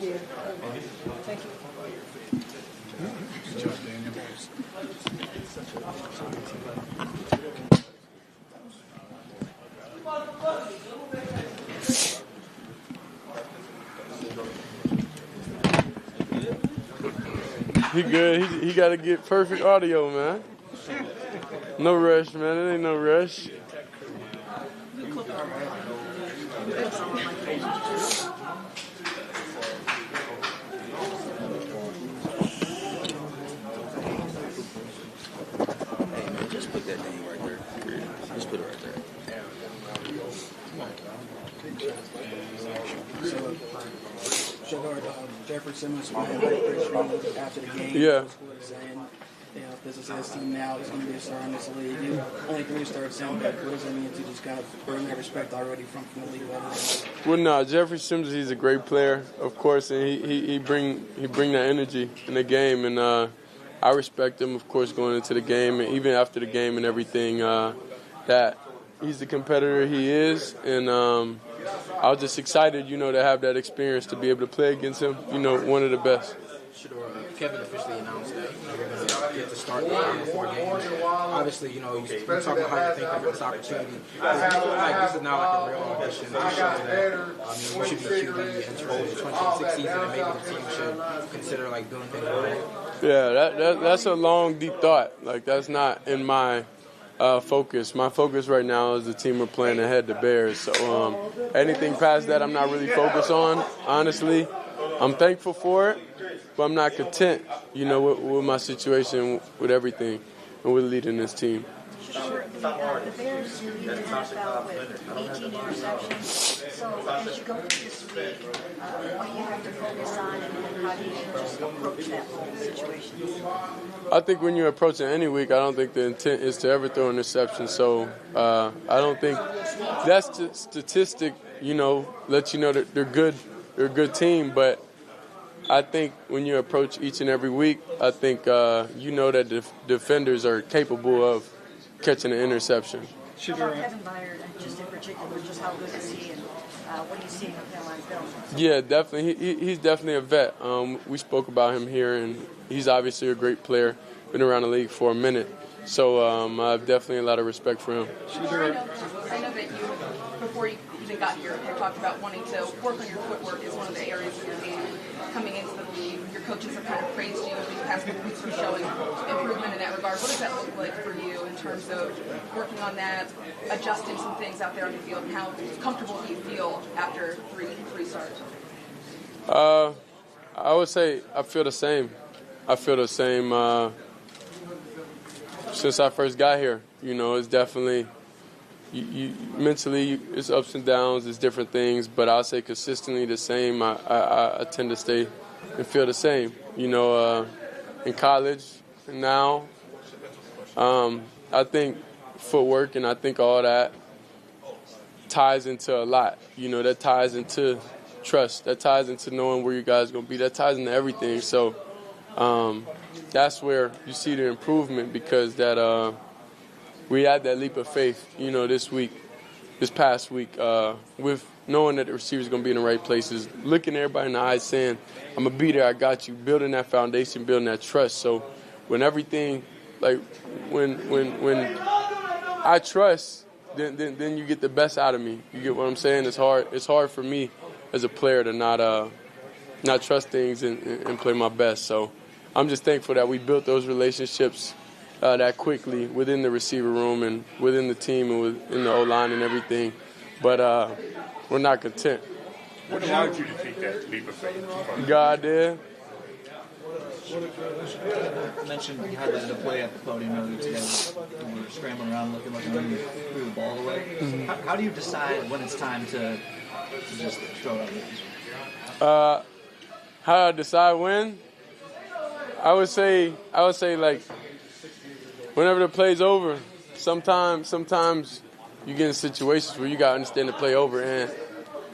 Yeah. Thank you. He good. He got to get perfect audio, man. No rush, man. It ain't no rush. Hey, man, just put that name right there. Just put it right there. Shedeur, Jeffrey Simmons after the game. Yeah. Saying, this is his team now. He's going to be a star in this league. Only 3 starts sound good. What does it mean to just kind of earn that respect already from the league level? Well, no, Jeffrey Simmons, he's a great player, of course, and he bring that energy in the game, and I respect him, of course, going into the game, and even after the game and everything, that he's the competitor he is, and I was just excited, to have that experience to be able to play against him, one of the best. Shedeur, Kevin officially announced that you're going to get to start the final 4 games. Obviously, you're talking about how you're thinking of this opportunity. Does it feel like this is now like a real audition to show that you should be QB entering the 2026 season, and maybe the team should consider doing things right? Yeah, that's a long, deep thought. That's not in my focus. My focus right now is the team we're playing ahead, the Bears. So anything past that, I'm not really focused on, honestly. I'm thankful for it, but I'm not content, with my situation, with everything, and with leading this team. Sure, the Bears lead the NFL with 18 interceptions. So as you go through this week, what do you have to focus on, and how do you just approach that whole situation? I think when you're approaching any week, I don't think the intent is to ever throw an interception. So I don't think that's the statistic, lets you know that they're good. They're a good team, but I think when you approach each and every week, I think that defenders are capable of catching an interception. How about Kevin Byard, just in particular, just how good is he, and what are you seeing of him on film? Yeah, definitely. He's definitely a vet. We spoke about him here, and he's obviously a great player. Been around the league for a minute. So I have definitely a lot of respect for him. I know that you, before you even got here, you talked about wanting to work on your footwork as one of the areas of your game coming into the league. Your coaches have kind of praised you over the past couple weeks for showing improvement in that regard. What does that look like for you in terms of working on that, adjusting some things out there on the field, and how comfortable do you feel after three starts? I would say I feel the same. Since I first got here. It's definitely you mentally, it's ups and downs, it's different things, but I'll say consistently the same. I tend to stay and feel the same. In college and now, I think footwork and I think all that ties into a lot. That ties into trust. That ties into knowing where you guys are going to be. That ties into everything. So that's where you see the improvement, because that we had that leap of faith, this past week, with knowing that the receiver's going to be in the right places, looking everybody in the eyes saying, I'm going to be there, I got you, building that foundation, building that trust. So when everything, when I trust, then you get the best out of me. You get what I'm saying? It's hard for me as a player to not trust things and play my best. So I'm just thankful that we built those relationships that quickly within the receiver room and within the team and within the O-line and everything. But we're not content. What allowed you to take that leap of faith? God did. You mentioned how that to play at the podium earlier today. You were scrambling around looking like you threw the ball away. Mm-hmm. How do you decide when it's time to just throw it out? How do I decide when? I would say whenever the play's over. Sometimes you get in situations where you gotta understand the play over, and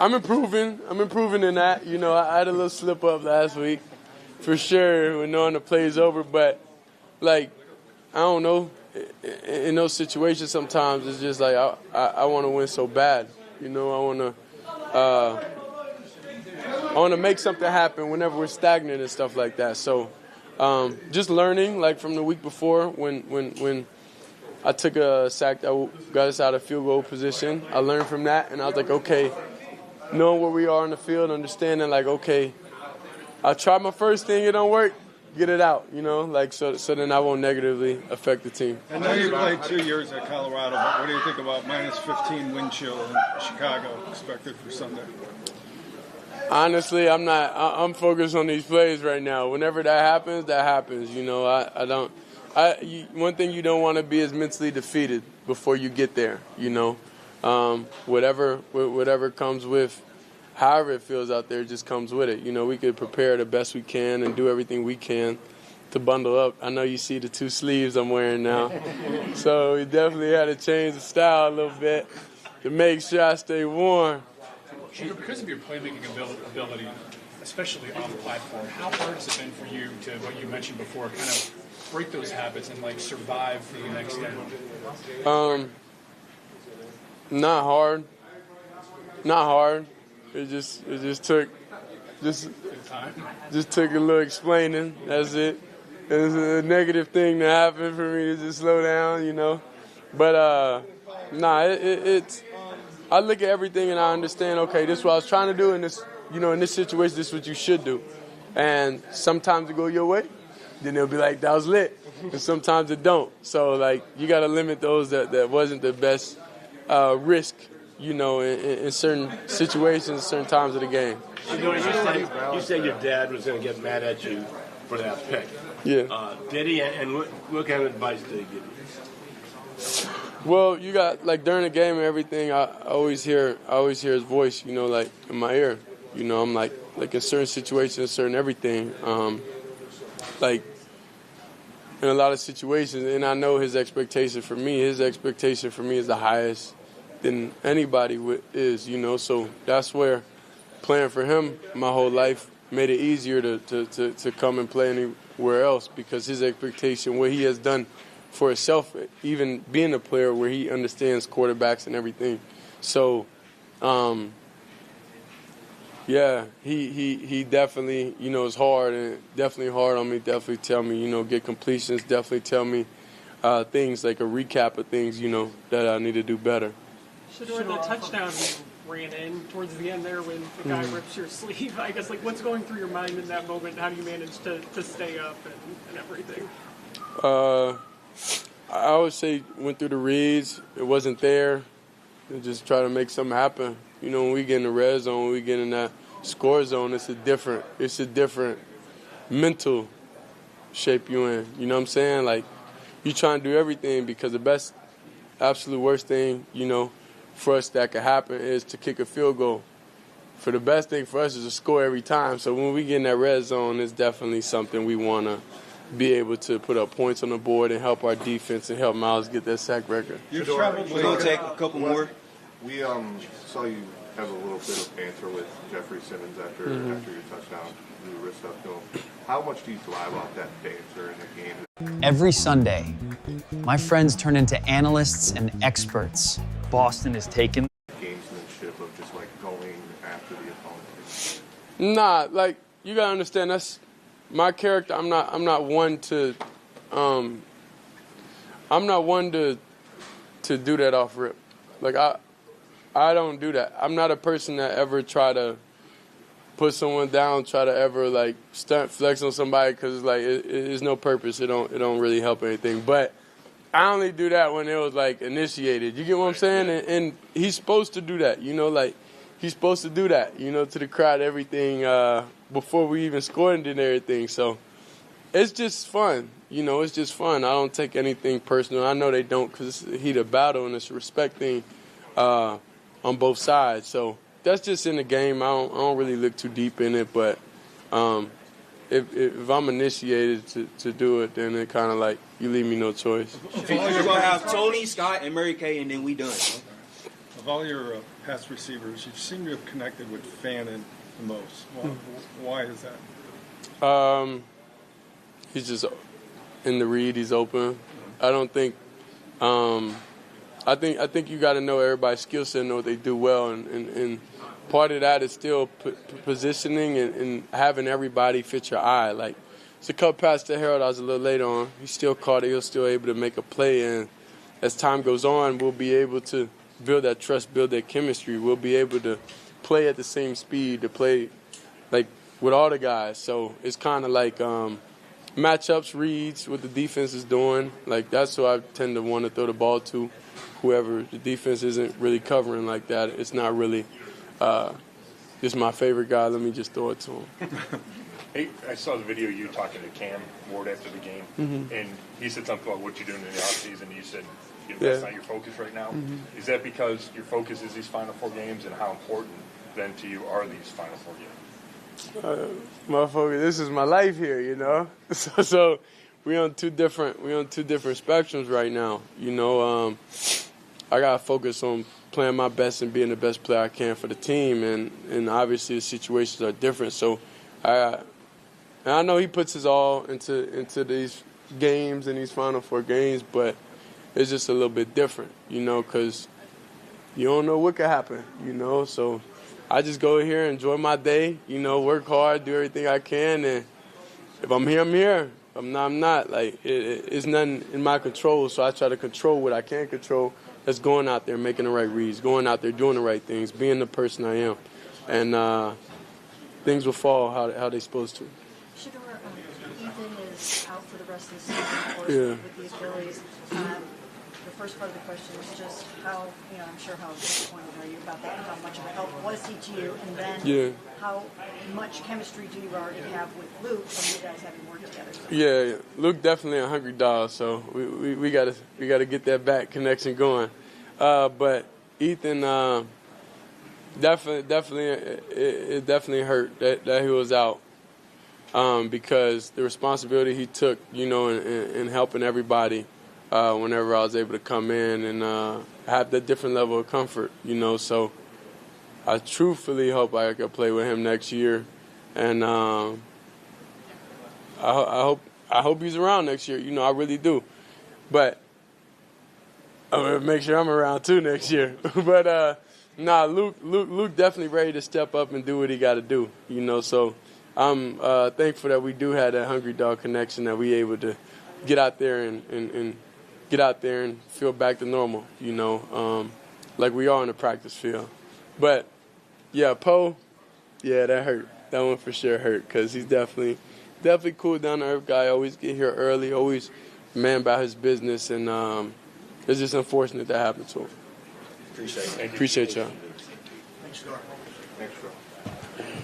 I'm improving in that. I had a little slip up last week, for sure, when knowing the play's over. But I don't know. In those situations, sometimes it's just I want to win so bad. I want to make something happen whenever we're stagnant and stuff like that. So just learning, like from the week before when I took a sack that got us out of field goal position. I learned from that, and I was like, okay, knowing where we are in the field, understanding like, okay, I tried my first thing, it don't work, get it out, like so then I won't negatively affect the team. I know you played 2 years at Colorado, but what do you think about -15 wind chill in Chicago expected for Sunday? Honestly, I'm focused on these plays right now. Whenever that happens, one thing you don't want to be is mentally defeated before you get there, whatever comes with, however it feels out there, just comes with it. We could prepare the best we can and do everything we can to bundle up. I know you see the 2 sleeves I'm wearing now. So we definitely had to change the style a little bit to make sure I stay warm. Because of your playmaking ability, especially on the platform, how hard has it been for you to, what you mentioned before, kind of break those habits and like survive for the next game? Not hard. It just took a little explaining. That's it. It was a negative thing to happen for me to just slow down, But it's. I look at everything and I understand. Okay, this is what I was trying to do in this. In this situation, this is what you should do. And sometimes it go your way, then they'll be like, that was lit. And sometimes it don't. So like you got to limit those that wasn't the best risk. In certain situations, certain times of the game. You said your dad was going to get mad at you for that pick. Yeah. Did he? And what kind of advice did he give you? Well, you got like during the game and everything. I always hear his voice. Like in my ear. I'm like in certain situations, certain everything. Like in a lot of situations, and I know his expectation for me. His expectation for me is the highest than anybody is, so that's where playing for him my whole life made it easier to come and play anywhere else because his expectation, what he has done for himself, even being a player where he understands quarterbacks and everything. So, he definitely, is hard and definitely hard on me, definitely tell me, get completions, definitely tell me things like a recap of things, that I need to do better. Shedeur, the touchdown you ran in towards the end there when the guy rips your sleeve, I guess, what's going through your mind in that moment? How do you manage to stay up and everything? I would say went through the reads. It wasn't there. And just try to make something happen. When we get in the red zone, when we get in that score zone, it's a different mental shape you in. You know what I'm saying? Like, you trying to do everything because the absolute worst thing, for us that could happen is to kick a field goal. For the best thing for us is to score every time. So when we get in that red zone, it's definitely something we want to be able to put up points on the board and help our defense and help Miles get that sack record. We're going to take a couple more. We saw you have a little bit of banter with Jeffrey Simmons after your touchdown, the wrist up to him. How much do you thrive off that banter in the game? Every Sunday, my friends turn into analysts and experts. Boston is taken. Gamesmanship of just like going after the opponent. Nah, like you gotta understand that's my character. I'm not one to do that off rip. Like I don't do that. I'm not a person that ever try to put someone down, try to ever like stunt flex on somebody because like it's no purpose. It don't really help anything. But I only do that when it was like initiated. You get what I'm saying? And he's supposed to do that. Like he's supposed to do that. To the crowd, everything before we even scored and did everything. So it's just fun. It's just fun. I don't take anything personal. I know they don't because it's a heated battle and it's a respect thing on both sides. So that's just in the game. I don't really look too deep in it. But if I'm initiated to do it, then it kind of like you leave me no choice. We're going to have Tony, Scott, and Mary Kay, and then we done. Of all your past receivers, you seem to have connected with Fannin the most. Why is that? He's just in the read. He's open. I don't think. I think you got to know everybody's skill set, and know what they do well, and part of that is still positioning and having everybody fit your eye. Like, it's a cut pass to Harold I was a little late on. He still caught it. He was still able to make a play. And as time goes on, we'll be able to build that trust, build that chemistry. We'll be able to play at the same speed, to play, like, with all the guys. So it's kind of like matchups, reads, what the defense is doing. Like, that's who I tend to want to throw the ball to. Whoever the defense isn't really covering like that, it's not really just my favorite guy. Let me just throw it to him. Hey, I saw the video you talking to Cam Ward after the game, and he said something about what you're doing in the offseason. You said that's not your focus right now. Is that because your focus is these Final Four games, and how important then to you are these Final Four games? Motherfucker, this is my life here, you know. So we on two different spectrums right now. You know, I gotta focus on playing my best and being the best player I can for the team, and obviously the situations are different. So I know he puts his all into these games and these Final Four games, but it's just a little bit different, you know, because you don't know what could happen, you know. So I just go here, enjoy my day, you know, work hard, do everything I can, and if I'm here, I'm here. If I'm not, I'm not. Like, it's nothing in my control, so I try to control what I can control. That's going out there, making the right reads, going out there, doing the right things, being the person I am, and things will fall how they're supposed to. Shedeur, Ethan is out for the rest of the season, of course, Yeah. with these Achilles. The first part of the question is just how, you know, I'm sure how disappointed are you about that, how much of a help was he to you, and then how much chemistry do you already have with Luke from you guys having worked together? Yeah, Luke definitely a hungry dog, so we gotta get that back connection going. But Ethan, definitely it definitely hurt that he was out, because the responsibility he took, you know, in helping everybody. Whenever I was able to come in and have that different level of comfort, you know. So I truthfully hope I could play with him next year, and I hope he's around next year. You know, I really do. But I'm gonna make sure I'm around too next year. But Luke definitely ready to step up and do what he got to do. You know, so I'm thankful that we do have that hungry dog connection, that we able to get out there and get out there and feel back to normal, you know, like we are in the practice field. But, yeah, Poe, yeah, that hurt. That one for sure hurt, because he's definitely cool, down-to-earth guy, always get here early, always man about his business, and it's just unfortunate that happened to him. Appreciate it. Appreciate y'all. Thanks, Shedeur.